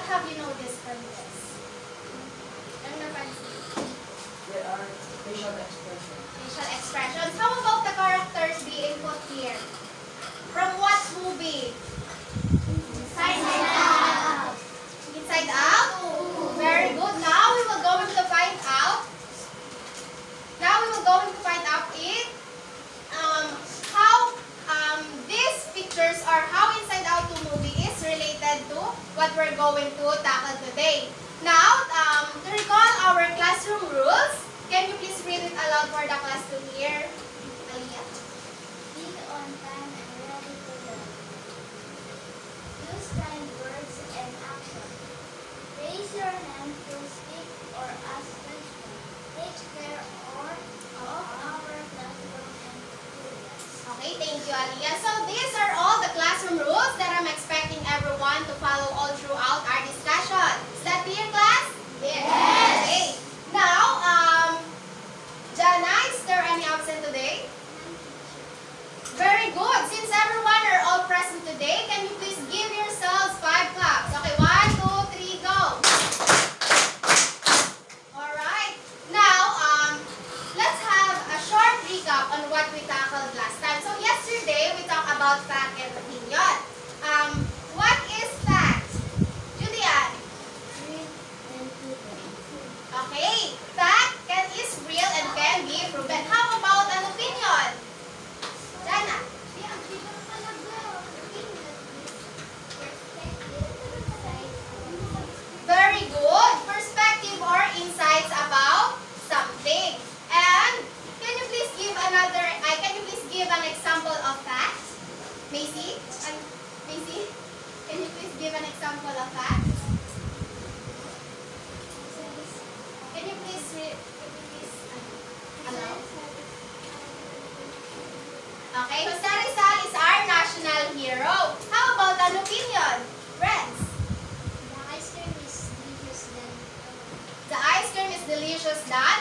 have you noticed from this? Ano napansin? There are facial expressions. Facial expressions. How about the characters being put here? From what movie? Inside Out. Inside Out? Very good. Now we will going to find out. It how these pictures or how Inside Out 2 movie is related to what we're going to tackle today. Now, to recall our classroom rules, can you please read it aloud for the class to hear? Aliyah? Be on time and ready to learn. Use kind words and action. Raise your hand to speak or ask questions. Take care of our classroom and students. Okay, thank you, Aliyah. So these are all the classroom rules that I'm expecting everyone to follow all throughout our discussion. Is that clear, class? Yes. Okay. Now, Jana, is there any absent today? Very good. Since everyone are all present today, can you please give yourselves 5 claps? Okay, 1, 2, 3, go. Alright. Now, let's have a short recap on what we tackled last time. So yesterday, we talked about fact and opinion. What is fact? Julian? Okay. Fact is real and can be proven. How about an opinion? Jana? Very good. Perspective or insights about something. And can you please give an example of fact? Macy? Macy? Can you please give an example of fact? Can you please allow? Okay, Jose Rizal is our national hero. How about an opinion? Friends? The ice cream is delicious than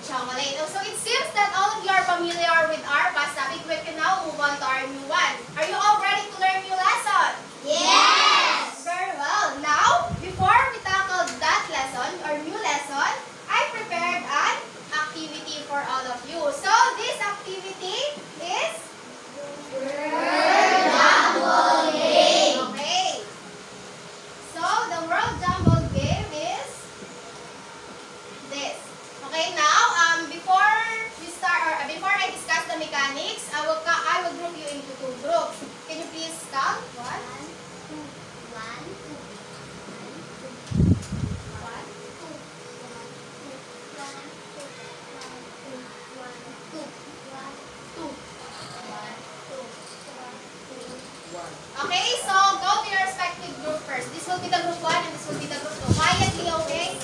chocolate. So it seems that all of you are familiar with our past topic. We can now move on to our new one. Are you all ready to learn new lesson? Yes! Very well. Now, before we tackle that lesson or new lesson, I prepared an activity for all of you. So this activity is Word Jumble Game. Okay. So the World Jumble Game is this. Okay, now before we start or before I discuss the mechanics, I will group you into 2 groups. Can you please count? 1, 2, 1. Okay, so go to your respective group first. This will be the group 1 and this will be the group 2. Quietly, okay?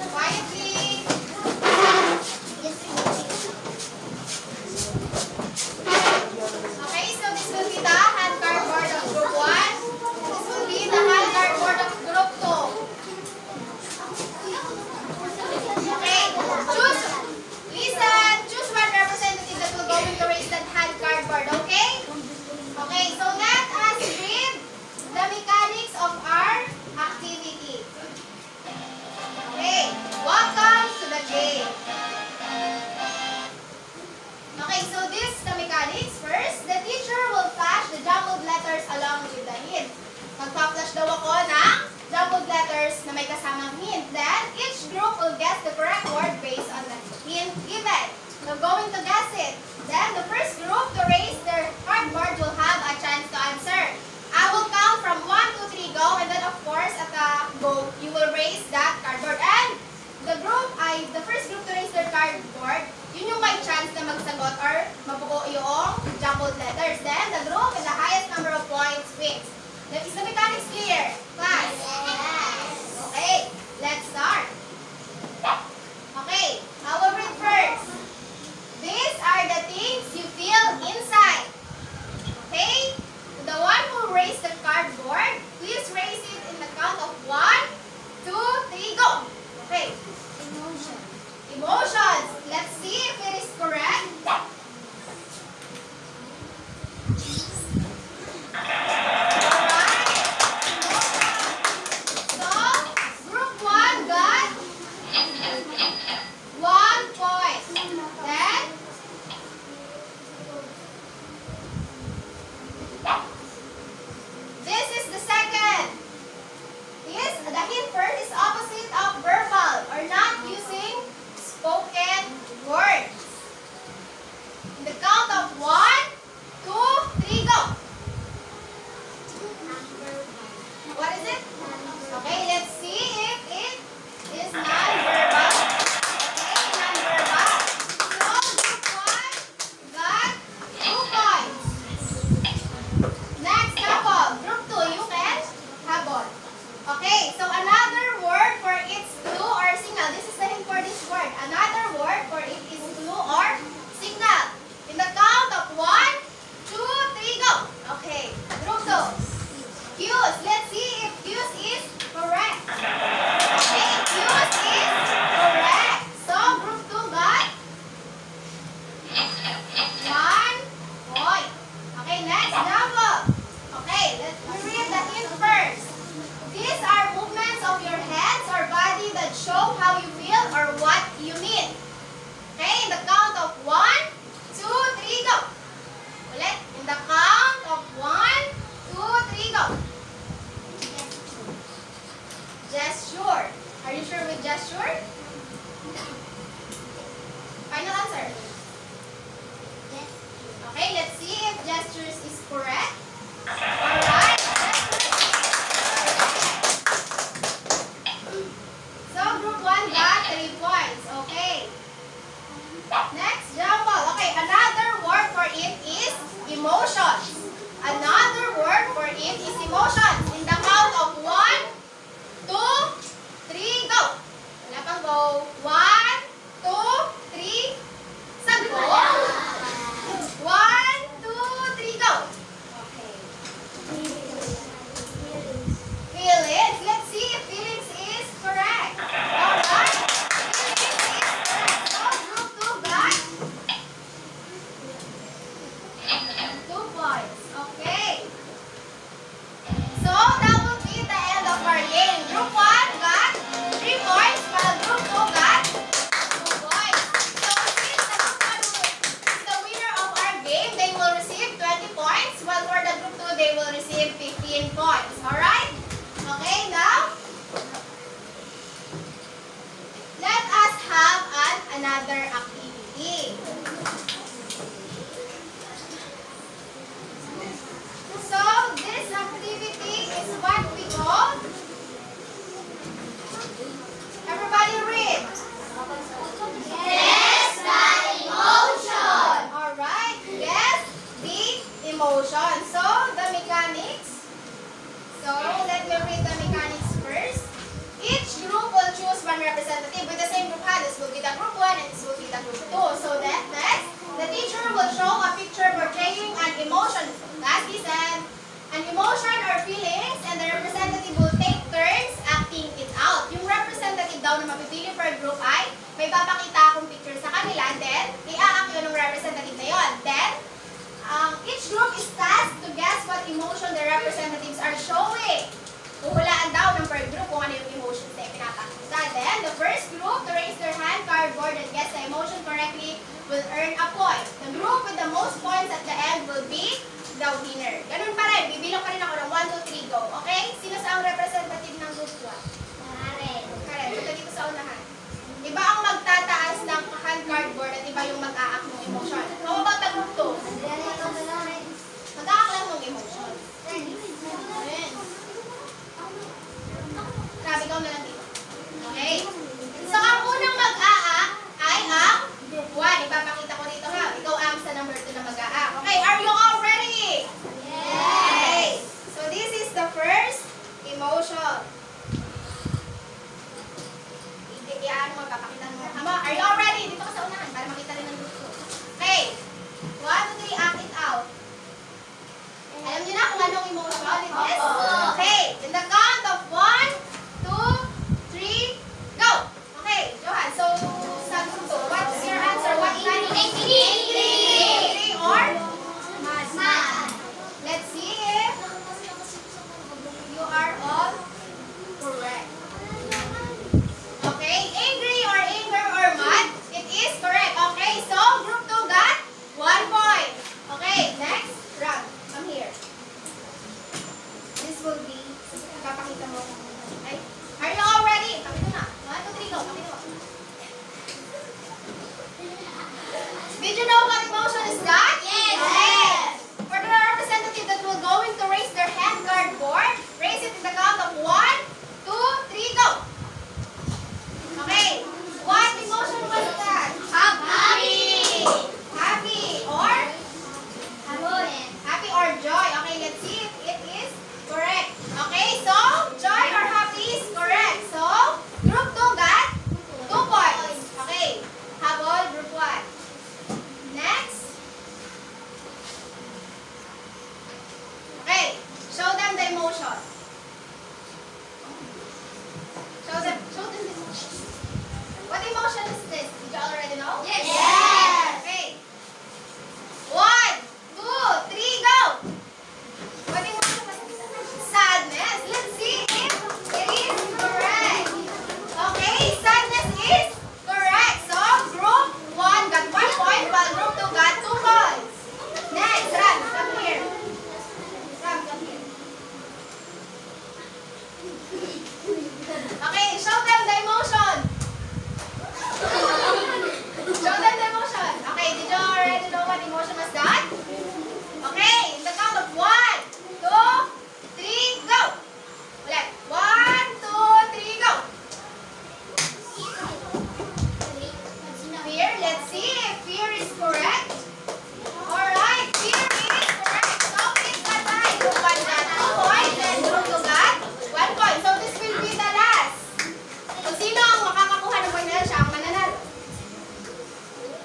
Quietly. Okay, so this will be the hand cardboard of group 1. This will be the hand cardboard of group 2. Okay, choose one representative that will go into raise that hand cardboard, okay? Okay, so let us read the mechanics of our activity. Okay, welcome to the game. Okay, so this is the mechanics. First, the teacher will flash the jumbled letters along with the hint. Magpa-flash daw ako ng jumbled letters na may kasamang hint. Then, each group will guess the correct word based on the hint given. We're going to guess it. Then, the first group to raise their cardboard will have a chance to answer. I will count from 1, 2, 3, go. And then, of course, at the go, you will raise that cardboard. And the first group to raise their cardboard, yun yung may chance na magsagot or mabuo yung jumbled letters. Then, the group with the highest number of points wins. Is the mechanics clear? Class? Yes. Okay, let's start. Okay, I will read first. These are the things you feel inside. Okay? The one who raised the cardboard, please raise it in the count of 1, 2, 3, go. Okay. Emotion. Emotions. Let's see if another activity. So, this activity is what we call, everybody read. Guess the emotion. Alright, guess the emotion. So, the mechanics. So, let me read the mechanics first. Each group will choose one representative with the same group head. This will be the group 1 and this will be the group 2. So that next, the teacher will show a picture portraying an emotion. As he said, an emotion or feelings, and the representative will take turns acting it out. Yung representative daw na mapipili per group ay may papakita akong picture sa kanila, then i-act yun ng representative na yun. Then, each group is tasked to guess what emotion the representatives are showing. Huhulaan daw ng per group kung ano yung emotions na pinapakita. Then, the first group to raise their hand cardboard and guess the emotion correctly will earn a point. The group with the most points at the end will be the winner. Ganun pa rin. Bibilang pa rin ako ng 1, 2, 3, go. Okay? Sino sa ang representative ng group 1? Karen. Karen, punta dito sa unahan. Iba ang magtataas ng hand cardboard at iba yung mag-a-act ng emotion. How about the group 2? Mag-a-act lang ng emotion. Grabe, ikaw na lang dito. Okay? So, ang unang mag-a-act ay ang group 1. Ipapakita ko dito ha. Ikaw ang sa number 2 na mag-a-act. Okay, are you all ready? Yes! Okay. So, this is the first emotion. Iyan mo, papakita mo. Are you all ready? Dito ka sa unahan para makita rin ng group 2. Okay. 1, 2, 3, act it out. Alam niyo na kung anong emotion it is? Okay. In the count of 1, 2, 3, go! Okay, Johan. So, sa group 2, what's your answer? What kind of angry? Angry or? Mad. Let's see if you are all correct. Okay, angry or anger or mad? It is correct. Okay, so group 2 got 1 point. Okay, next round. Come here. This will be, papakita mo. Okay. Are you all ready? Pakita na. 1, 2, 3, go. Pakita mo. Did you know what emotion is that? Yes! Yes! For the representative that will going to raise their hand cardboard, raise it in the count of 1, 2, 3, go! Okay. What emotion was that? Happy! Happy or? Happy or joy. Okay, let's see if it is correct. Okay, so joy or happy is correct. So, group 2 got 2 points. Okay, habol, group 1. Next. Okay, show them the emotion. Show them the emotion. What emotion is this? Did you already know? Yes! Yes! Okay. 1, 2, 3, go! What emotion was it? Sadness. Let's see if it is correct. Okay, sadness is correct. So, group 1 got 1 point while group 2 got 2 points. Next, Ram, come here. Ram, come here. Okay, show them the emotion. Show them the emotion. Okay, did you already know what emotion was that? Okay, in the count of 1, 2, 3, go! Ulit. 1, 2, 3, go! Fear, let's see if fear is correct. Alright, fear is correct. So, it's that right. Group 1 got 2 points and group 2 got 1 point. So, this will be the last. So, sino ang makakakuha ng point na siya ang mananalo?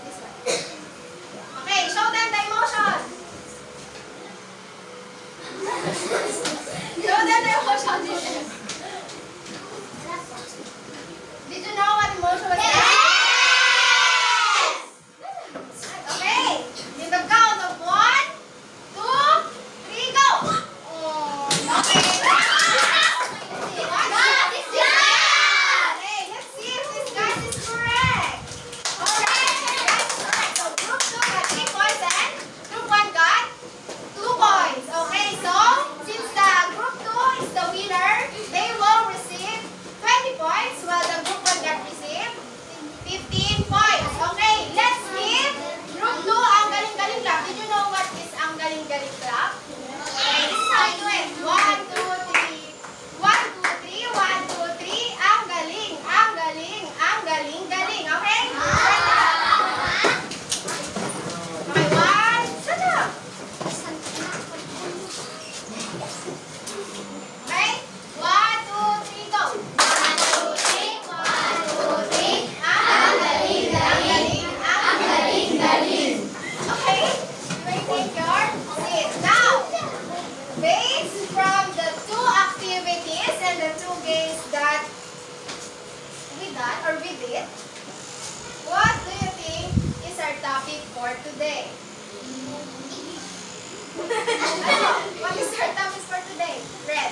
This one. Okay, show them the emotion. Show them the emotion. Did you know what emotion was that? Yes! for today? Ano? What is our topic for today? Red.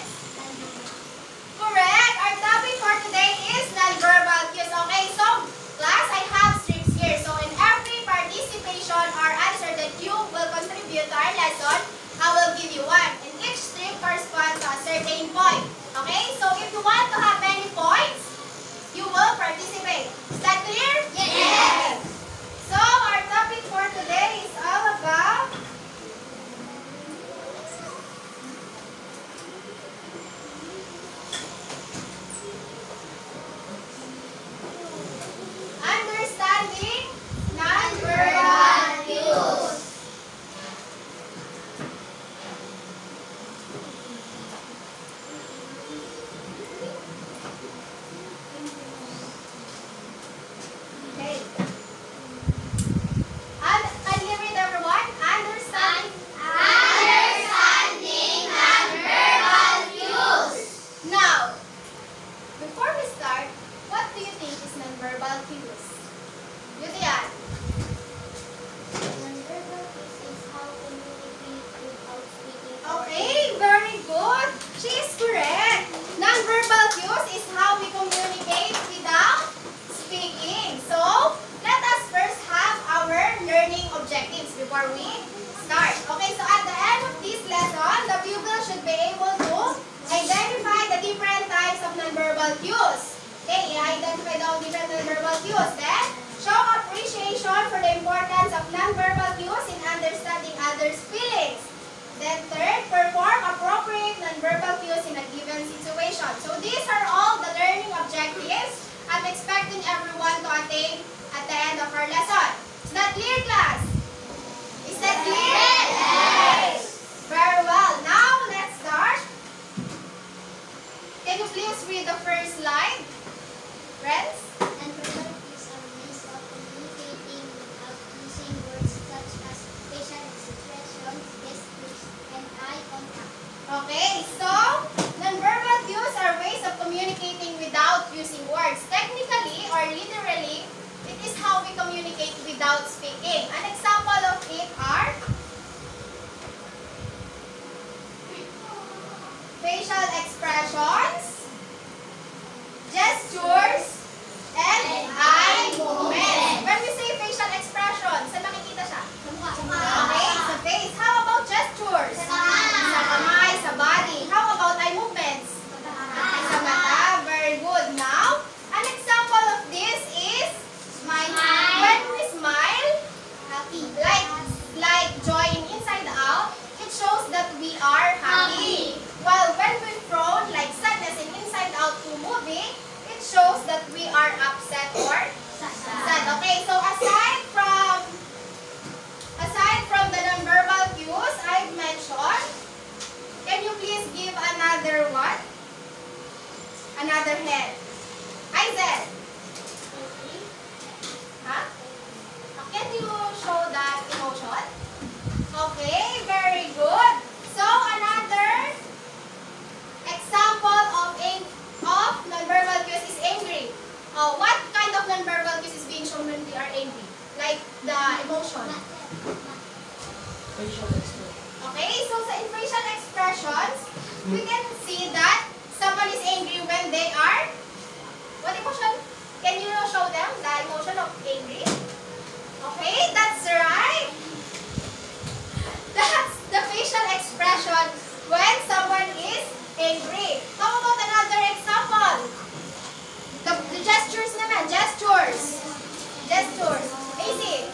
Correct. Our topic for today is nonverbal cues. Okay, so class, I have strips here. So in every participation or answer that you will contribute to our lesson, I will give you one. And each strip corresponds to a certain point. Okay, so if you want to have many points, you will participate. Is that clear? Yes. So our topic for today is all about understanding nonverbal cues. Okay. Can you read, everyone? Understanding nonverbal cues. Now, before we start, what do you think is nonverbal cues? Yudian. Nonverbal cues is how communicate without speaking. Okay, very good. She is correct. Nonverbal cues is how we communicate without speaking. So, let us first have our learning objectives before we start. Okay, so at the end of this lesson, the pupil should be able to identify the different types of nonverbal cues. Okay, identify the different nonverbal cues. Then, show appreciation for the importance of nonverbal cues in understanding others' feelings. Then third, perform appropriate nonverbal cues in a given situation. So these are all the learning objectives I'm expecting everyone to attain at the end of our lesson. Is that clear, class? Is that clear? Yes. Very well. Now let's start. Can you please read the first slide? Friends? Nonverbal cues are ways of communicating without using words such as facial expressions, gestures, and eye contact. Okay, so nonverbal cues are ways of communicating without using words. Technically or literally, it is how we communicate without speaking. An example of it are facial expressions, gestures, and eye movements. When we say facial expressions, saan makikita siya? Okay, sa face. How about gestures? Sa kamay, sa body. How about eye movements? Sa mata. Very good. Now, an example of this is smile. When we smile, like joy inside out, it shows that we are happy. While when we frown, like sadness in Inside Out 2 movie, it shows that we are upset or sad. Okay, so aside from the nonverbal cues I've mentioned, can you please give another one? Another head. Aizen. Huh? Can you show that emotion? Okay, very good. So another example of nonverbal cues is angry. What kind of nonverbal cues is being shown when we are angry? Like the emotion. Facial expression. Okay, so in facial expressions, we can see that someone is angry when they are. What emotion? Can you show them the emotion of angry? Okay, that's right. That's the facial expression when someone is angry. How about another example? The gestures naman. Gestures. Gestures. Easy.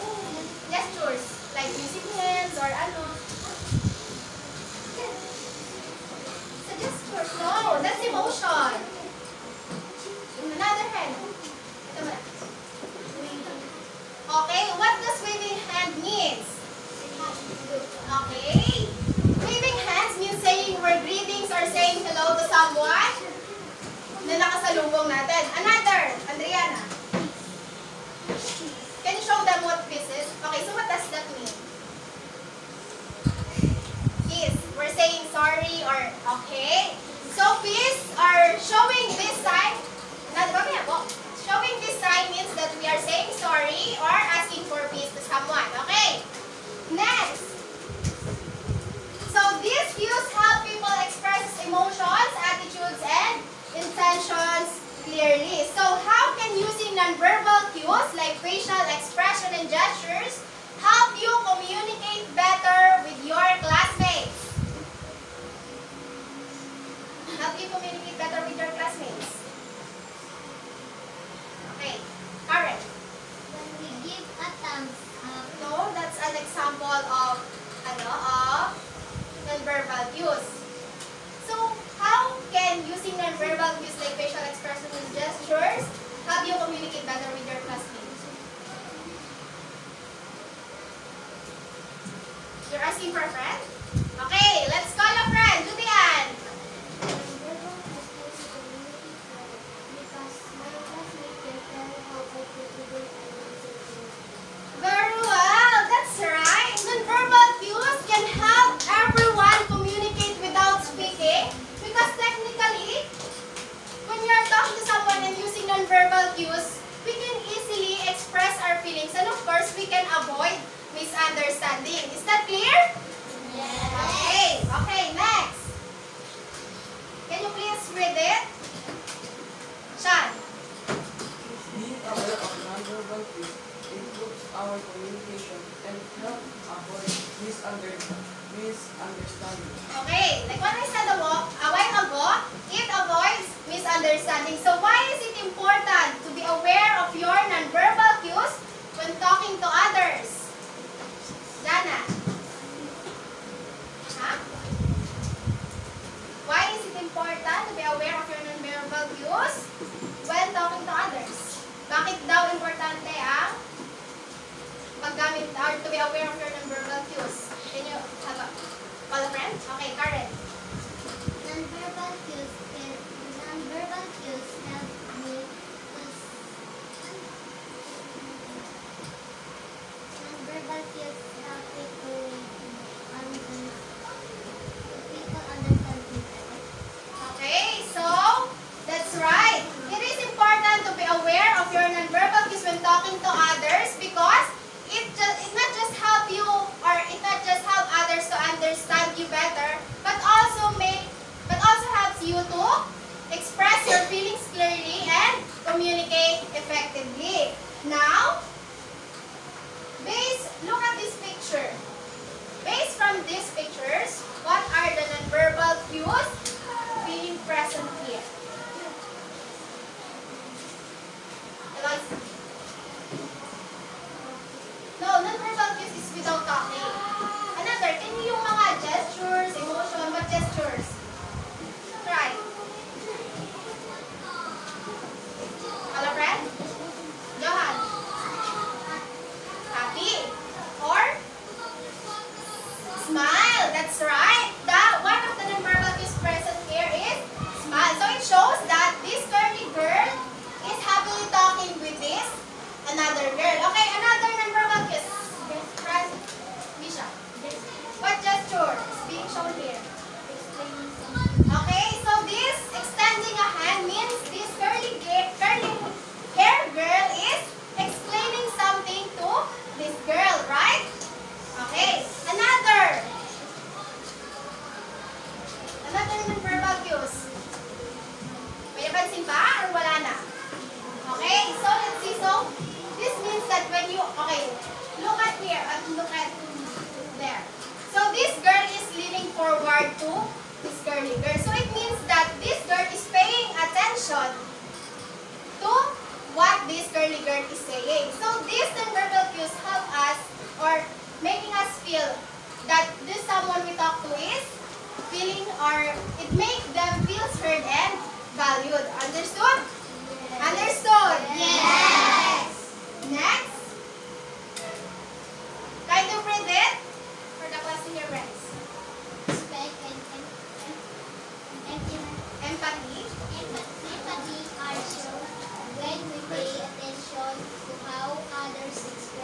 Gestures. Like using hands or ano. So gestures. No, that's emotion. Another hand. Ito mo na. Okay, what does waving hand means? Okay. Waving hands means saying word greetings or saying hello to someone na nakasalubong natin. Another, Andriana. Can you show them what this is? Okay, so what does that mean? Kiss. We're saying sorry or okay. So peace are showing this sign. Showing this sign means that we are saying sorry or asking for peace to someone. Okay. of nonverbal cues. So, how can using nonverbal cues like facial expressions and gestures help you communicate better with your classmates? You're asking for a friend? Okay, let's call a friend. Julian. Very well, that's right. Nonverbal cues can help everyone communicate without speaking because technically, when you are talking to someone and using nonverbal cues, we can easily express our feelings and of course, we can avoid misunderstanding. Is that clear? Yes. Okay, okay, next. Can you please read it? Sean. Being aware of nonverbal cues improves our communication and helps avoid misunderstanding. Okay, like what I said a while ago, it avoids misunderstanding. So why is it important to be aware of your nonverbal cues when talking to others? Dana? Huh? Why is it important to be aware of your nonverbal cues when talking to others? Bakit daw importante ang paggamit or to be aware of your nonverbal cues? Can you have a call a friend? Okay, Karen. Nonverbal cues help me nonverbal cues help people understand me better. Okay, so that's right. It is important to be aware of your nonverbal cues when talking to others because it not just help you or it not just help others to understand you better, but also helps you to express your feelings clearly and communicate effectively. Now, look at this picture. Based from these pictures, what are the nonverbal cues being present here? Eloise? No, nonverbal cues is without talking. Another, can you yung mga gestures, emotion, what gestures? Try. Hello, friend? Johan? Happy? Or? Smile. That's right. One of the nonverbal cues present here is smile. So it shows that this curly girl is happily talking with this another girl. Okay, another nonverbal cues. Friend, Misha. What gesture is being shown here? Okay, so this extending a hand means this curly hair girl is explaining something to this girl, right? Okay, another nonverbal cues. May napansin ba or wala na? Okay, so let's see. So this means that when you, okay, look at here and look at there. So this girl is leaning forward to this curly girl. So it means that this girl is paying attention to what this curly girl is saying. So these nonverbal cues help us or making us feel that this someone we talk to is feeling or it makes them feel heard and valued. Understood? Yes. Understood? Yes. Next. Try to print it for the class in your friends. Respect and Empathy. empathy are shown when we pay attention to how others express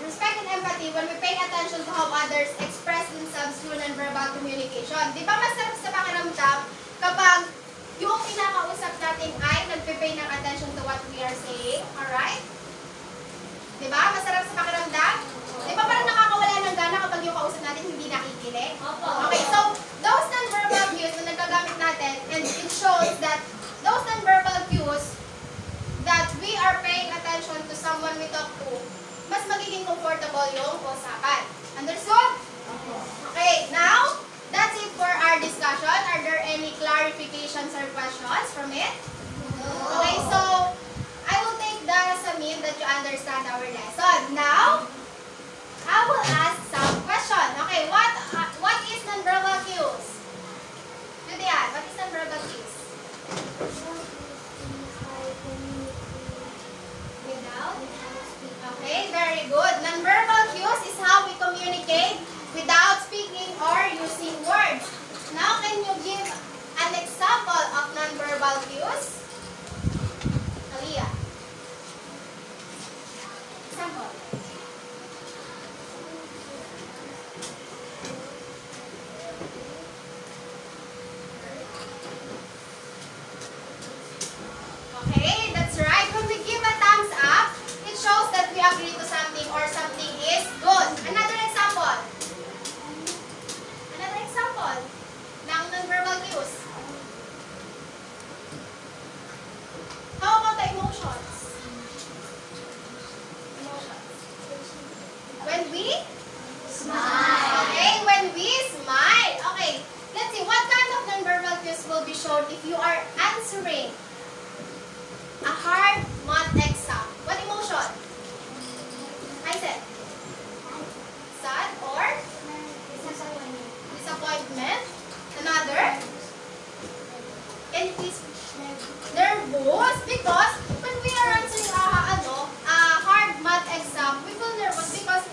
respect and empathy when we pay attention to how others express themselves through nonverbal communication. Di ba masarap sa pakiramdam kapag yung kinakausap natin ay nagpe-pay ng attention to what we are saying? Alright? Di ba? Masarap sa pakiramdam? Di ba parang nakakawala ng gana kapag yung kausap natin hindi nakikinig? Okay, so those nonverbal cues na nagagamit natin, and it shows that those nonverbal cues that we are paying attention to someone we talk to, mas magiging comfortable yung usapan. Understood? Okay, now, that's it for our discussion. Are there any clarifications or questions from it? Okay, so, I will take that as a mean that you understand our lesson. Now, I will ask some question. Okay, what is nonverbal cues? Julian, what is nonverbal cues? Okay, very good. Nonverbal cues is how we communicate without speaking or using words. Now, can you give an example of nonverbal cues? Aliyah. Example. Okay, that's right. When we give a thumbs up, it shows that we agree to something or something is good. Another example. Another example ng nonverbal cues. How about the emotions? Emotions. When we smile. Okay, when we smile. Okay, let's see. What kind of nonverbal cues will be shown if you are answering a hard math exam? What emotion? I said sad or disappointment. Another? Can you please? Nervous, because when we are answering a hard math exam, we feel nervous because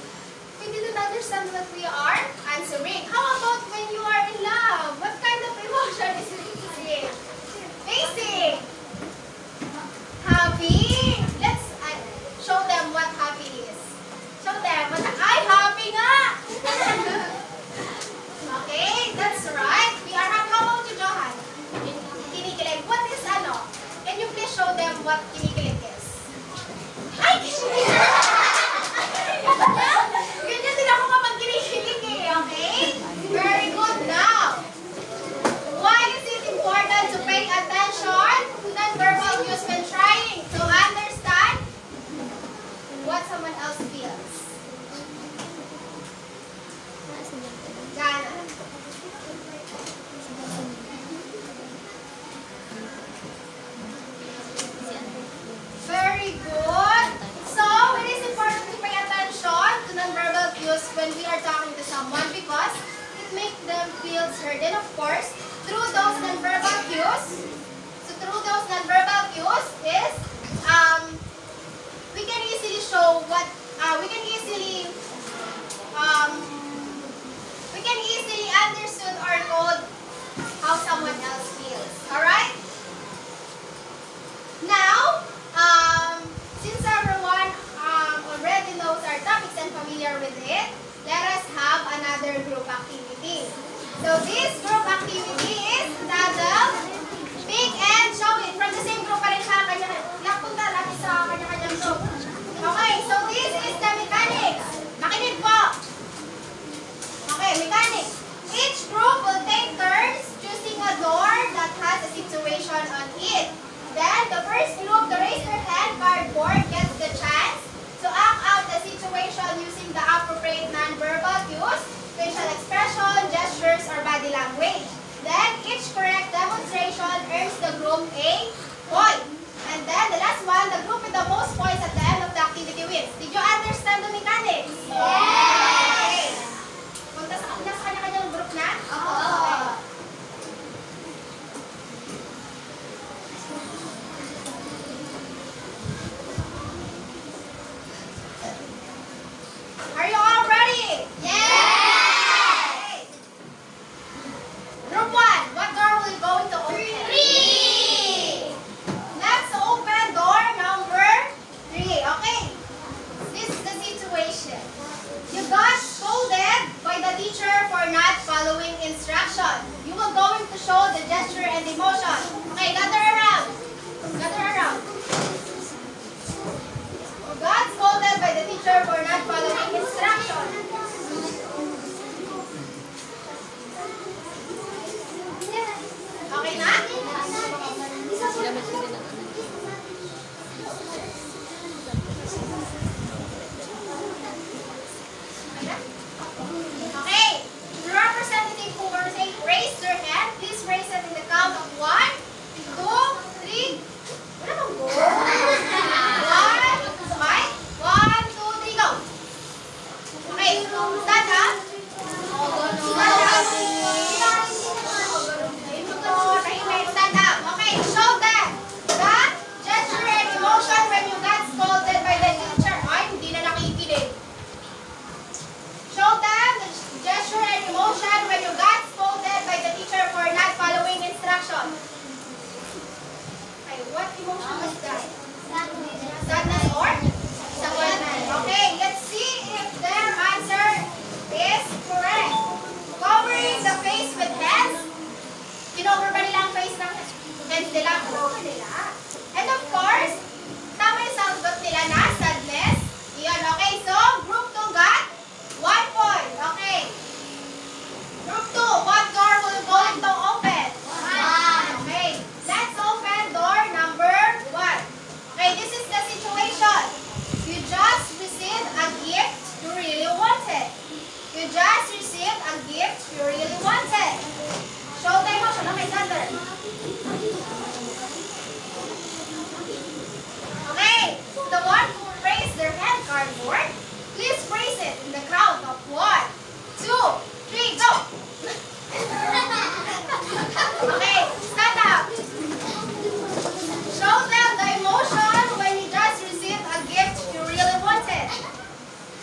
we didn't understand what we are answering. How about when you are in love? What kind of emotion is it? Basic. Happy. Let's show them what happy is. Show them what ay happy nga. Okay, that's right. We are happy. How about you, Johan? Kinikilig. What is ano? Can you please show them what kinikilig is? Ay, kinikilig. Ganyan din ako kapag kinikilig eh. Okay? Very good now. Why is it important to pay attention to nonverbal cues when trying to understand what someone else feels? Jana. Very good. So, it is important to pay attention to nonverbal cues when we are talking to someone because it makes them feel certain, of course, through those nonverbal cues. So, through those nonverbal cues is, we can easily show what, we can easily understood or code how someone else feels. Alright? Now, since everyone already knows our topics and familiar with it, let us have another group activity. So this group activity is titled Pick and Show It. From the same group pa rin siya, punta natin sa kanya-kanyang group. Okay, so this is the mechanics. Makinig po. Okay, mechanics. Each group will take turns choosing a door that has a situation on it. Then, the first group to raise their hand cardboard gets the chance to act out the situation using the appropriate nonverbal cues, facial expression, gestures, or body language. Then, each correct demonstration earns the group a point. And then, the last one, the group with the most points at the end of the activity wins. Did you understand the mechanics? Yes! Okay. Punta sa kanya-kanyang group na? Okay. Are you all ready? Yes! Group 1, what door will you going to open? 3! Let's open door number 3. Okay. This is the situation. Okay. The representative who will say raise their hand, please raise it in the count of 1, 2, 3. Wala bang go? 1, okay. 1, 2, 3, go. Okay, stand up. Stand up. Okay, show them the gesture and emotion when you got scolded by the teacher. Ay, hindi na nakikinig. Show them the gesture and emotion when you got scolded by the teacher for not following instructions. Okay, what emotion was that? Sadness or? Sadness. Okay, let's see if their answer is correct. Covering the face with hands. Kinover ba nila ang face ng hands nila? Kinover nila. And of course, tama yung sagot nila na sadness. Iyon, okay. So, group 2 got 1 point. Okay. Group 2, what door will going to open? 1. Okay. Let's open door number 1. Okay, this is the situation. You just received a gift you really wanted. You just received a gift you really wanted. Show the emotion. Okay, Sander. Okay, the one who raised their hand cardboard, please raise it in the count of 1, 2, 3, go. Okay, stand up. Show them the emotion when you just received a gift you really wanted.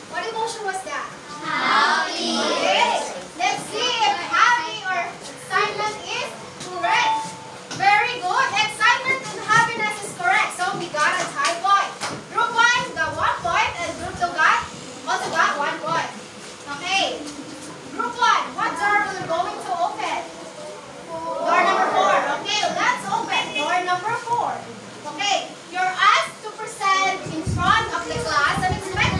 What emotion was that? Happy. Okay, let's see if happy or excitement is correct. Very good. Excitement and happiness is correct. So we got a tie point. Group 1 got 1 point and group 2 also got 1 point. Okay. Group 1, what door are we going to open? Door number 4. Okay, let's open door number 4. Okay, you're asked to present in front of the class and expect.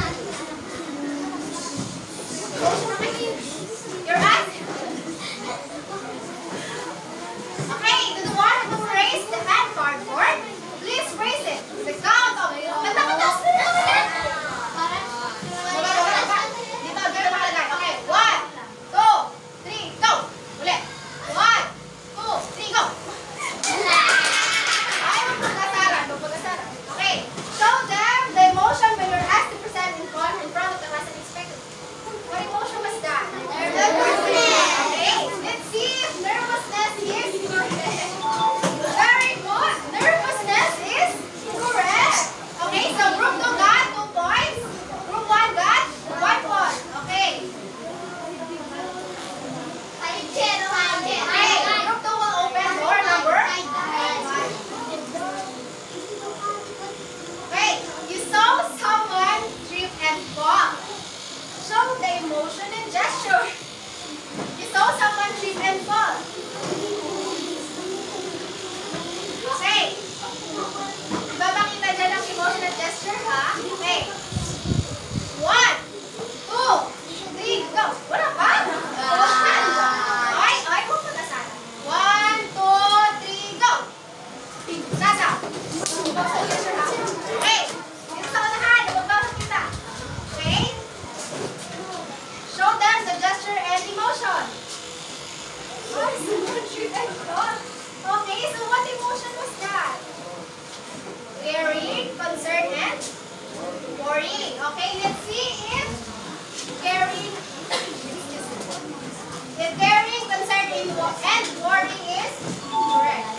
You're asked. Okay, to the one who raised the hand cardboard, please raise it. The count of Okay, 1, 2, 3, go. Ulit. 1, 2, 3, go. Ay, magpagkasaran. Okay, show them the emotion when you're asked to present in front of the class and expected. What emotion was that? Nervousness. Okay, let's see if nervousness is correct. Very good. Nervousness is correct. Okay, so group 2 got 2 points. Group 1 got 1 point. Okay. Okay, group 2 will open door number 1. Okay, you saw someone trip and fall. Show the emotion and gesture. You saw someone trip and fall. Okay. Diba makita dyan ang emotion and gesture, ha? Okay. 1, 2, 3, go. Wala pa? Ay, huwag mo na sana. 1, 2, 3, go. Sasa. Okay. Dito sa unahan. Huwag ba makita? Okay. Show them the gesture and emotion. Okay, so what emotion was that? Caring, concern, and worry. Okay, let's see if caring, concern, and worry is correct.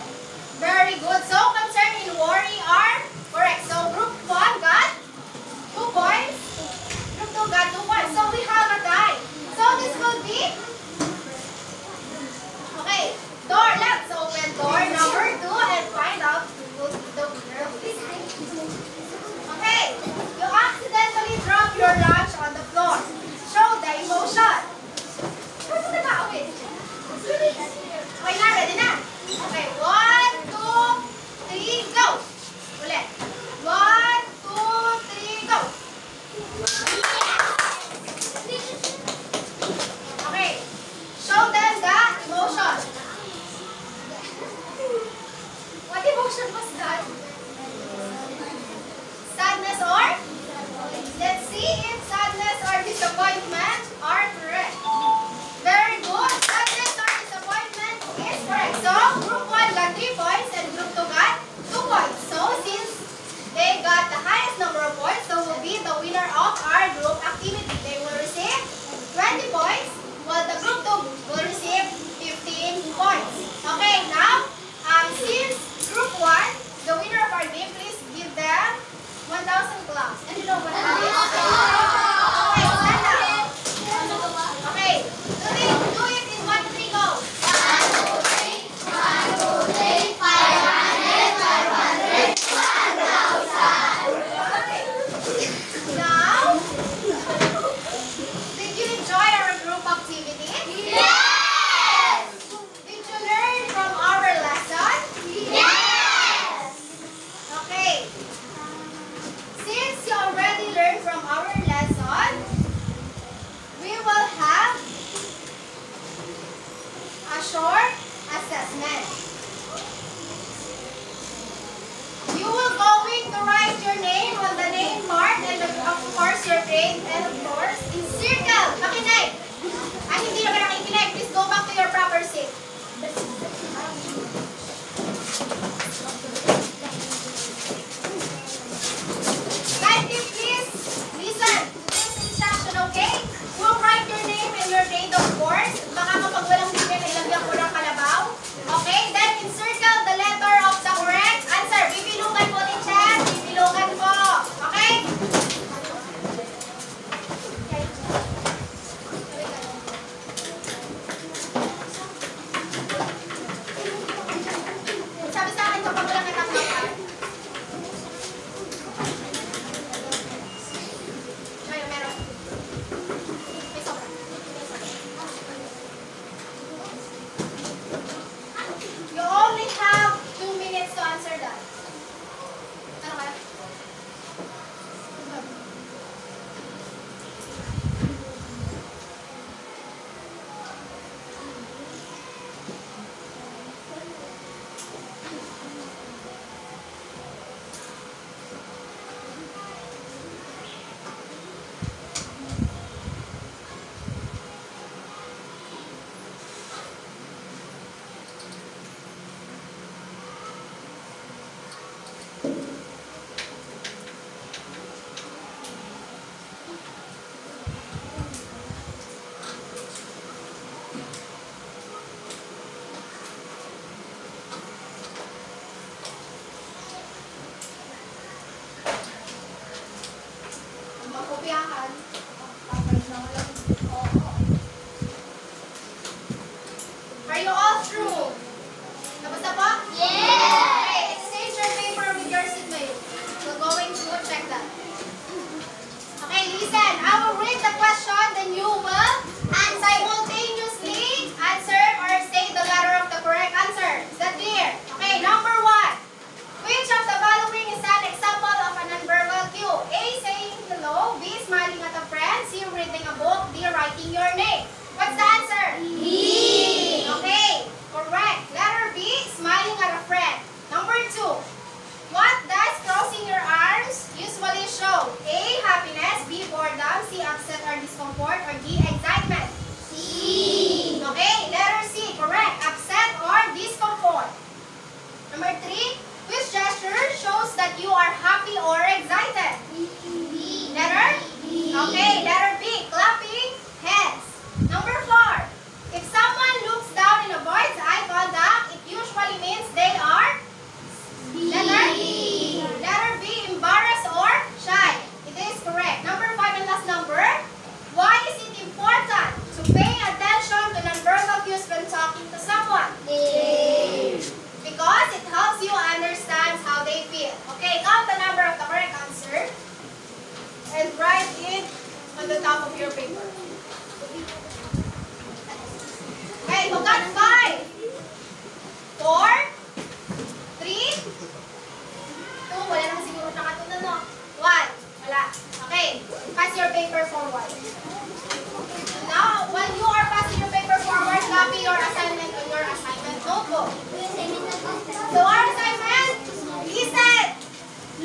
Very good. So concern and worry are correct. So group 1 got 2 points. Group 2 got 2 points. So we have a tie. So this will be okay. Door. Let's open door number 2 and find out the winner of this. Okay. You accidentally dropped your lunch on the floor. your grade. And of course, encircle. Makinig. At hindi naman nakikinig, please go back to your proper seat. Kindly please listen to this instruction, okay? You will write your name and your grade, of course. Baka kapag walang bibig, ilagyan ko ng kalabaw. Okay? Then encircle the letter of the correct answer. Bibilugan po, teacher. Bibilugan po. Okay? Sabi sa akin kapag walang katanggapan. Meron. May sobra. You only have 2 minutes to answer that. Ano kaya? Makupiyahan. Are you all through? Tapos na po? Okay, exchange your paper with your seatmate. We're going to check that. Okay, listen. I will read the question, then you will simultaneously answer or say the letter of the correct answer. Is that clear? Okay, number 1. Which of the following is an example of a nonverbal cue? A, saying hello. B, smiling at a friend. C, reading a book. D, writing your name. What's the answer? B. Okay, correct. Letter B, smiling at a friend. Number 2. What does crossing your arms usually show? A, happiness. B, boredom. C, upset or discomfort. Or D, excitement. C. Okay, letter C, correct. Upset or discomfort. Number 3. Which gesture shows that you are happy or excited? B. Letter? B. Okay, letter B, clapping hands. Number 4. If someone looks down and avoids eye contact, it usually means they are? B. Letter? B. Letter B, embarrassed or shy. It is correct. Number 5 and last number. Why is it important to pay attention to nonverbal cues when talking to someone? A. Because it helps you understand how they feel. Okay, count the number of the correct answer and write it on the top of your paper. Okay, who got 5? 4? 3? 2? Wala naman siguro nakatunan, no? 1? Wala. Okay, pass your paper forward. Now, while you are passing your paper forward, copy your assignment on your assignment notebook. So our assignment, listen.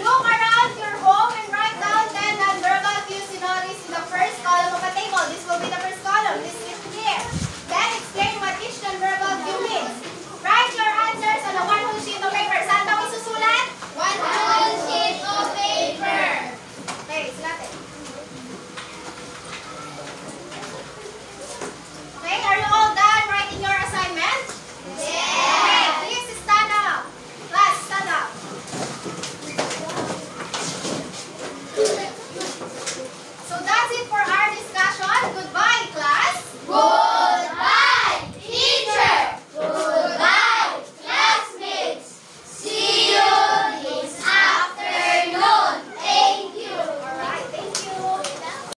Look around your home and write down 10 nonverbal cues you notice in the first column of a table. This will be the first column. This is clear. Then explain what each nonverbal cue means. Write your answers on a 1 whole sheet of paper. Saan daw isusulat? 1 whole sheet of paper. Okay, sulatin. Okay, are you all done writing your assignment? Yes. Okay, please stand up. Class, stand up. So that's it for our discussion. Goodbye.